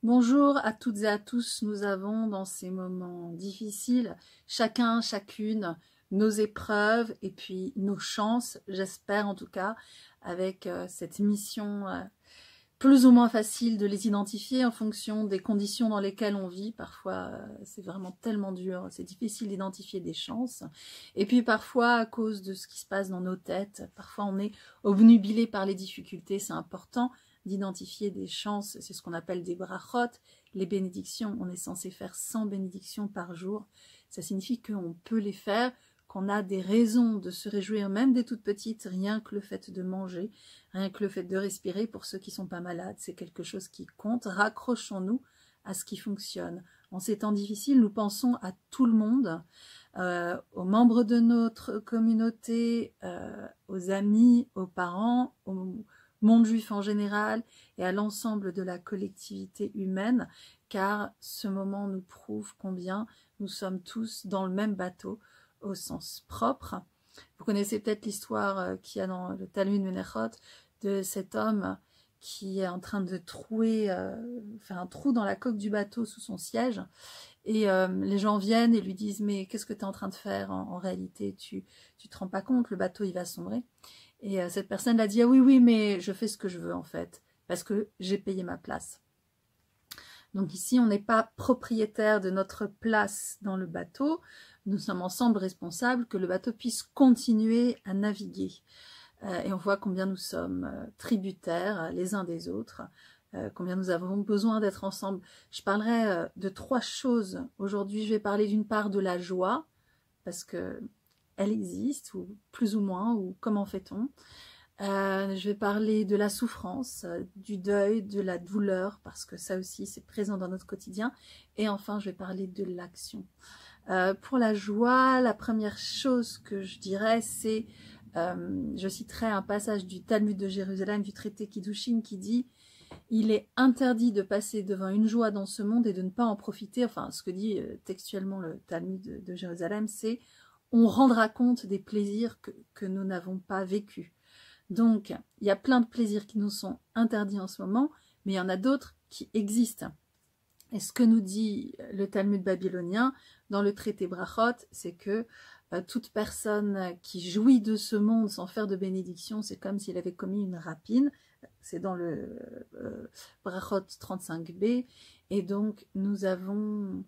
Bonjour à toutes et à tous, nous avons dans ces moments difficiles, chacun, chacune, nos épreuves et puis nos chances, j'espère en tout cas, avec cette mission plus ou moins facile de les identifier en fonction des conditions dans lesquelles on vit. Parfois, c'est vraiment tellement dur, c'est difficile d'identifier des chances. Et puis parfois, à cause de ce qui se passe dans nos têtes, parfois on est obnubilé par les difficultés, c'est important d'identifier des chances, c'est ce qu'on appelle des brachot, les bénédictions. On est censé faire 100 bénédictions par jour. Ça signifie qu'on peut les faire, qu'on a des raisons de se réjouir, même des toutes petites, rien que le fait de manger, rien que le fait de respirer. Pour ceux qui ne sont pas malades, c'est quelque chose qui compte. Raccrochons-nous à ce qui fonctionne. En ces temps difficiles, nous pensons à tout le monde, aux membres de notre communauté, aux amis, aux parents, aux monde juif en général et à l'ensemble de la collectivité humaine, car ce moment nous prouve combien nous sommes tous dans le même bateau au sens propre. Vous connaissez peut-être l'histoire qu'il y a dans le Talmud Menachot de cet homme qui est en train de faire un trou dans la coque du bateau sous son siège, et les gens viennent et lui disent « mais qu'est-ce que tu es en train de faire en réalité, tu te rends pas compte, le bateau il va sombrer ». Et cette personne l'a dit « ah oui, mais je fais ce que je veux en fait, parce que j'ai payé ma place ». Donc ici, on n'est pas propriétaire de notre place dans le bateau, nous sommes ensemble responsables que le bateau puisse continuer à naviguer. Et on voit combien nous sommes tributaires les uns des autres, combien nous avons besoin d'être ensemble. Je parlerai de 3 choses. Aujourd'hui, je vais parler d'une part de la joie, parce que elle existe, ou plus ou moins, ou comment fait-on. Je vais parler de la souffrance, du deuil, de la douleur, parce que ça aussi c'est présent dans notre quotidien. Et enfin, je vais parler de l'action. Pour la joie, la première chose que je dirais, c'est, je citerai un passage du Talmud de Jérusalem, du traité Kiddushin, qui dit « Il est interdit de passer devant une joie dans ce monde et de ne pas en profiter ». Enfin, ce que dit textuellement le Talmud de Jérusalem, c'est « On rendra compte des plaisirs que nous n'avons pas vécus ». Donc, il y a plein de plaisirs qui nous sont interdits en ce moment, mais il y en a d'autres qui existent. Et ce que nous dit le Talmud babylonien dans le traité Brachot, c'est que toute personne qui jouit de ce monde sans faire de bénédiction, c'est comme s'il avait commis une rapine. C'est dans le Brachot 35b. Et donc, nous avons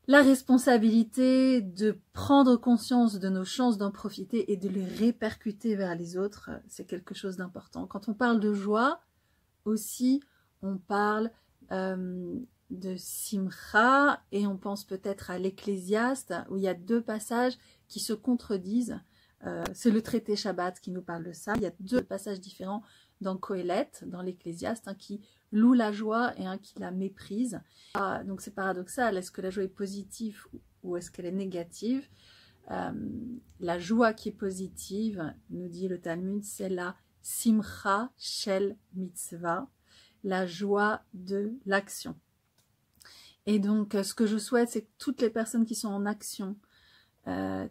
la responsabilité de prendre conscience de nos chances d'en profiter et de les répercuter vers les autres. C'est quelque chose d'important. Quand on parle de joie, aussi, on parle de Simcha, et on pense peut-être à l'Ecclésiaste, où il y a 2 passages qui se contredisent. C'est le traité Shabbat qui nous parle de ça. Il y a 2 passages différents dans Qoéleth, dans l'Ecclésiaste, qui loue la joie et un qui la méprise. Donc c'est paradoxal, est-ce que la joie est positive ou est-ce qu'elle est négative? La joie qui est positive, nous dit le Talmud, c'est la Simcha Shel Mitzvah, la joie de l'action. Et donc ce que je souhaite, c'est que toutes les personnes qui sont en action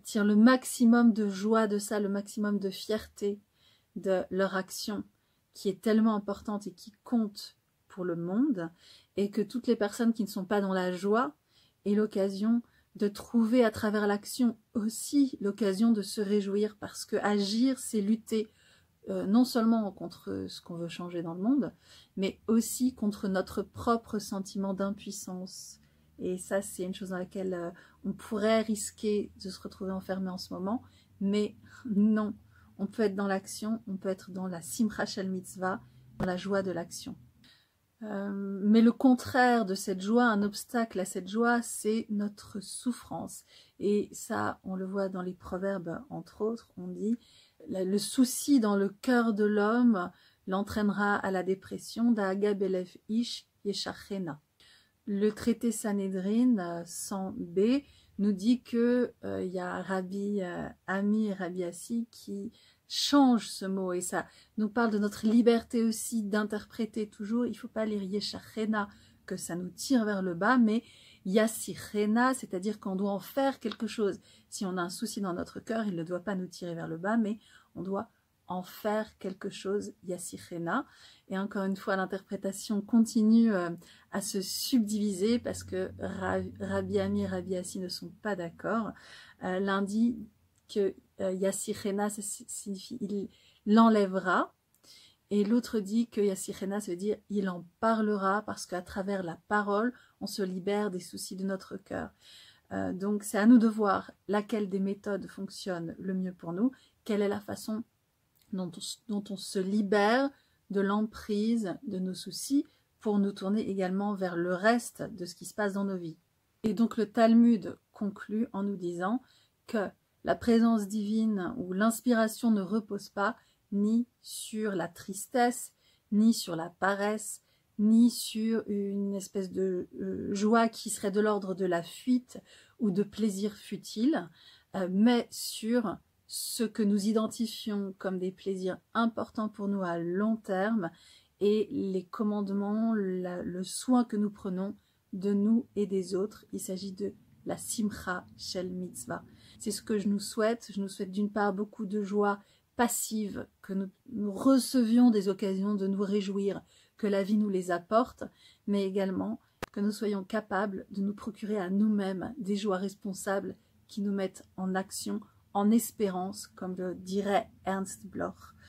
tirent le maximum de joie de ça, le maximum de fierté de leur action, qui est tellement importante et qui compte pour le monde, et que toutes les personnes qui ne sont pas dans la joie aient l'occasion de trouver à travers l'action aussi l'occasion de se réjouir, parce que agir, c'est lutter non seulement contre ce qu'on veut changer dans le monde, mais aussi contre notre propre sentiment d'impuissance. Et ça, c'est une chose dans laquelle on pourrait risquer de se retrouver enfermé en ce moment, mais non. On peut être dans l'action, on peut être dans la Simcha Shel Mitzvah, dans la joie de l'action. Mais le contraire de cette joie, un obstacle à cette joie, c'est notre souffrance. Et ça, on le voit dans les proverbes, entre autres, on dit « Le souci dans le cœur de l'homme l'entraînera à la dépression, d'Aga Belef Ish Yeshachena ». Le traité Sanhedrin 100b nous dit que y a Rabbi Ami et Rabbi Assi qui change ce mot, et ça nous parle de notre liberté aussi d'interpréter toujours. Il ne faut pas lire Yeshachena, que ça nous tire vers le bas, mais Yassichena, c'est-à-dire qu'on doit en faire quelque chose. Si on a un souci dans notre cœur, il ne doit pas nous tirer vers le bas, mais on doit en faire quelque chose, Yassichena. Et encore une fois, l'interprétation continue à se subdiviser parce que Rabbi Ami et Rabbi Assi ne sont pas d'accord. L'un dit que Yassichena, ça signifie il l'enlèvera. Et l'autre dit que Yassichena, ça veut dire il en parlera parce qu'à travers la parole, on se libère des soucis de notre cœur. Donc c'est à nous de voir laquelle des méthodes fonctionne le mieux pour nous, quelle est la façon dont on se libère de l'emprise de nos soucis pour nous tourner également vers le reste de ce qui se passe dans nos vies. Et donc le Talmud conclut en nous disant que la présence divine ou l'inspiration ne repose pas ni sur la tristesse, ni sur la paresse, ni sur une espèce de joie qui serait de l'ordre de la fuite ou de plaisir futile, mais sur ce que nous identifions comme des plaisirs importants pour nous à long terme et les commandements, le soin que nous prenons de nous et des autres. Il s'agit de la simcha shel mitzvah. C'est ce que je nous souhaite. Je nous souhaite d'une part beaucoup de joie passive, que nous recevions des occasions de nous réjouir, que la vie nous les apporte, mais également que nous soyons capables de nous procurer à nous-mêmes des joies responsables qui nous mettent en action, en espérance, comme le dirait Ernst Bloch.